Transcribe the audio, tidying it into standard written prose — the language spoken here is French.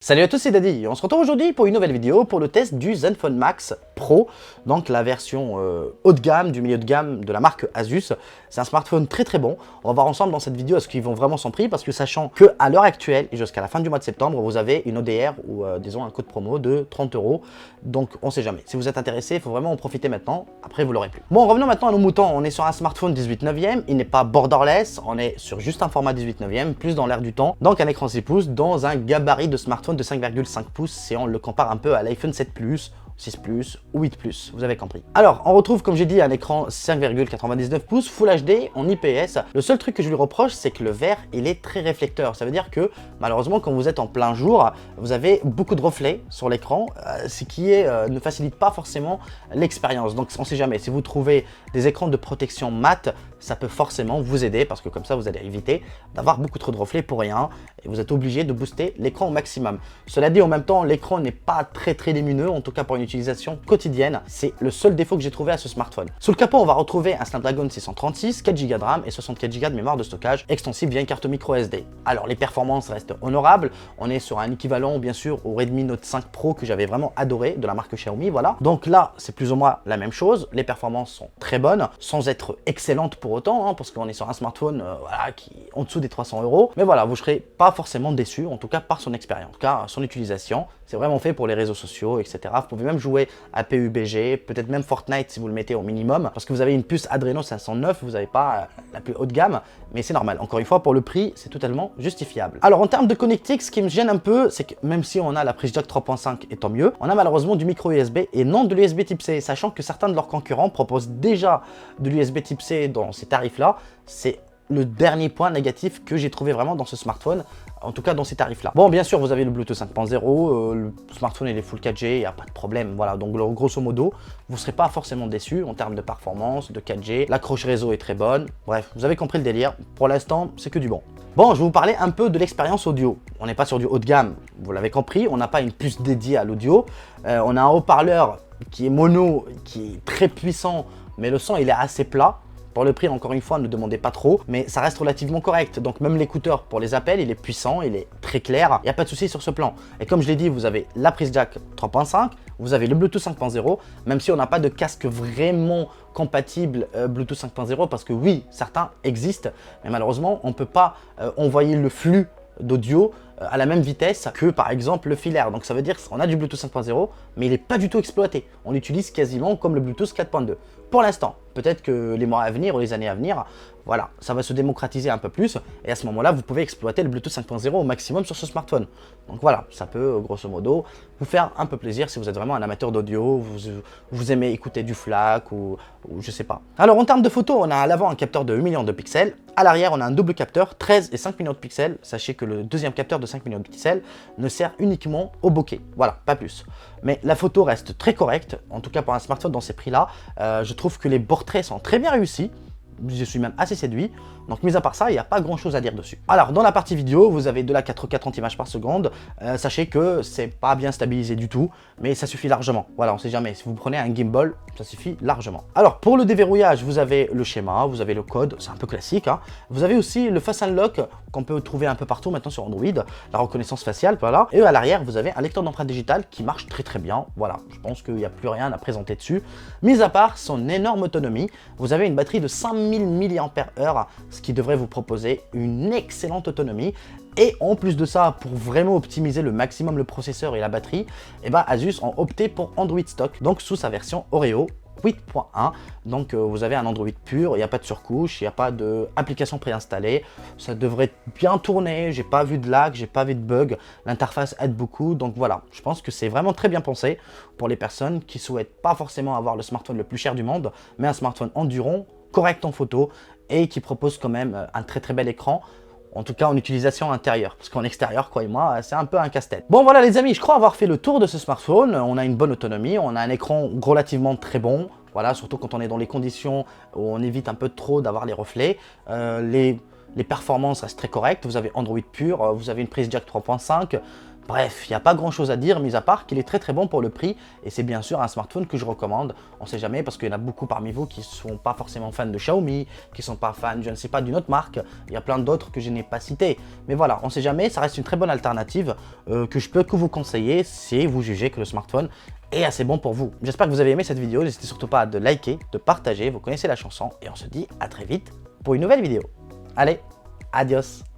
Salut à tous, c'est Daddy. On se retrouve aujourd'hui pour une nouvelle vidéo pour le test du Zenfone Max Pro, donc la version haut de gamme, du milieu de gamme de la marque Asus. C'est un smartphone très bon. On va voir ensemble dans cette vidéo est-ce qu'ils vont vraiment son prix, parce que sachant qu'à l'heure actuelle et jusqu'à la fin du mois de septembre, vous avez une ODR ou disons un code promo de 30 €. Donc on sait jamais. Si vous êtes intéressé, il faut vraiment en profiter maintenant. Après vous l'aurez plus. Bon, revenons maintenant à nos moutons. On est sur un smartphone 18/9e. Il n'est pas borderless. On est sur juste un format 18/9e, plus dans l'air du temps. Donc un écran 6 pouces dans un gabarit de smartphone de 5,5 pouces si on le compare un peu à l'iPhone 7 Plus, 6 Plus ou 8 Plus, vous avez compris. Alors, on retrouve, comme j'ai dit, un écran 5,99 pouces, Full HD, en IPS. Le seul truc que je lui reproche, c'est que le verre, il est très réflecteur. Ça veut dire que, malheureusement, quand vous êtes en plein jour, vous avez beaucoup de reflets sur l'écran, ce qui ne facilite pas forcément l'expérience. Donc, on ne sait jamais. Si vous trouvez des écrans de protection mat, ça peut forcément vous aider, parce que comme ça, vous allez éviter d'avoir beaucoup trop de reflets pour rien, et vous êtes obligé de booster l'écran au maximum. Cela dit, en même temps, l'écran n'est pas très lumineux, en tout cas pour une utilisation quotidienne. C'est le seul défaut que j'ai trouvé à ce smartphone. Sous le capot, on va retrouver un Snapdragon 636, 4 Go de RAM et 64 Go de mémoire de stockage extensible via une carte micro SD. Alors, les performances restent honorables. On est sur un équivalent, bien sûr, au Redmi Note 5 Pro que j'avais vraiment adoré, de la marque Xiaomi, voilà. Donc là, c'est plus ou moins la même chose. Les performances sont très bonnes, sans être excellentes pour autant, hein, parce qu'on est sur un smartphone voilà, qui est en dessous des 300 €. Mais voilà, vous ne serez pas forcément déçu, en tout cas par son expérience. En tout cas, son utilisation, c'est vraiment fait pour les réseaux sociaux, etc. Vous pouvez même jouer à PUBG, peut-être même Fortnite si vous le mettez au minimum, parce que vous avez une puce Adreno 509, vous n'avez pas la plus haute gamme, mais c'est normal. Encore une fois, pour le prix, c'est totalement justifiable. Alors, en termes de connectique, ce qui me gêne un peu, c'est que même si on a la prise jack 3.5, et tant mieux, on a malheureusement du micro USB et non de l'USB type C, sachant que certains de leurs concurrents proposent déjà de l'USB type C dans ces tarifs-là. C'est le dernier point négatif que j'ai trouvé vraiment dans ce smartphone, en tout cas dans ces tarifs-là. Bon, bien sûr, vous avez le Bluetooth 5.0, le smartphone il est full 4G, il n'y a pas de problème, voilà. Donc grosso modo, vous ne serez pas forcément déçu en termes de performance, de 4G. L'accroche réseau est très bonne. Bref, vous avez compris le délire. Pour l'instant, c'est que du bon. Bon, je vais vous parler un peu de l'expérience audio. On n'est pas sur du haut de gamme, vous l'avez compris. On n'a pas une puce dédiée à l'audio. On a un haut-parleur qui est mono, qui est très puissant, mais le son il est assez plat. Pour le prix, encore une fois, ne demandez pas trop, mais ça reste relativement correct. Donc même l'écouteur pour les appels, il est puissant, il est très clair, il n'y a pas de souci sur ce plan. Et comme je l'ai dit, vous avez la prise jack 3.5, vous avez le Bluetooth 5.0, même si on n'a pas de casque vraiment compatible Bluetooth 5.0, parce que oui, certains existent, mais malheureusement, on ne peut pas envoyer le flux d'audio à la même vitesse que par exemple le filaire. Donc ça veut dire qu'on a du Bluetooth 5.0, mais il n'est pas du tout exploité. On l'utilise quasiment comme le Bluetooth 4.2. Pour l'instant, peut-être que les mois à venir ou les années à venir, voilà, ça va se démocratiser un peu plus. Et à ce moment-là, vous pouvez exploiter le Bluetooth 5.0 au maximum sur ce smartphone. Donc voilà, ça peut grosso modo vous faire un peu plaisir si vous êtes vraiment un amateur d'audio, vous aimez écouter du FLAC ou je sais pas. Alors en termes de photos, on a à l'avant un capteur de 8 millions de pixels. À l'arrière, on a un double capteur 13 et 5 millions de pixels. Sachez que le deuxième capteur de 5 millions de pixels ne sert uniquement au bokeh. Voilà, pas plus. Mais la photo reste très correcte, en tout cas pour un smartphone dans ces prix-là. Je trouve que les portraits sont très bien réussis. Je suis même assez séduit. Donc mis à part ça, il n'y a pas grand chose à dire dessus. Alors dans la partie vidéo, vous avez de la 4K 30 images par seconde. Sachez que c'est pas bien stabilisé du tout, mais ça suffit largement. Voilà, on sait jamais. Si vous prenez un gimbal, ça suffit largement. Alors pour le déverrouillage, vous avez le schéma, vous avez le code, c'est un peu classique, hein. Vous avez aussi le Face Unlock qu'on peut trouver un peu partout maintenant sur Android, la reconnaissance faciale, voilà. Et à l'arrière, vous avez un lecteur d'empreintes digitales qui marche très bien. Voilà, je pense qu'il n'y a plus rien à présenter dessus. Mis à part son énorme autonomie, vous avez une batterie de 5000 mAh, ce qui devrait vous proposer une excellente autonomie. Et en plus de ça, pour vraiment optimiser le maximum le processeur et la batterie, et ben Asus ont opté pour Android Stock, donc sous sa version Oreo 8.1. Donc vous avez un Android pur, il n'y a pas de surcouche, il n'y a pas d'application préinstallée. Ça devrait bien tourner, j'ai pas vu de lag, j'ai pas vu de bug. L'interface aide beaucoup, donc voilà. Je pense que c'est vraiment très bien pensé pour les personnes qui souhaitent pas forcément avoir le smartphone le plus cher du monde, mais un smartphone endurant, correct en photo et qui propose quand même un très bel écran. En tout cas en utilisation intérieure, parce qu'en extérieur, quoi et moi, c'est un peu un casse-tête. Bon voilà les amis, je crois avoir fait le tour de ce smartphone. On a une bonne autonomie, on a un écran relativement très bon. Voilà, surtout quand on est dans les conditions où on évite un peu trop d'avoir les reflets. Les performances restent très correctes. Vous avez Android pur, vous avez une prise jack 3.5. Bref, il n'y a pas grand chose à dire, mis à part qu'il est très bon pour le prix et c'est bien sûr un smartphone que je recommande. On ne sait jamais parce qu'il y en a beaucoup parmi vous qui ne sont pas forcément fans de Xiaomi, qui ne sont pas fans, je ne sais pas, d'une autre marque. Il y a plein d'autres que je n'ai pas citées. Mais voilà, on ne sait jamais, ça reste une très bonne alternative que je peux que vous conseiller si vous jugez que le smartphone est assez bon pour vous. J'espère que vous avez aimé cette vidéo, n'hésitez surtout pas à de liker, de partager, vous connaissez la chanson et on se dit à très vite pour une nouvelle vidéo. Allez, adios!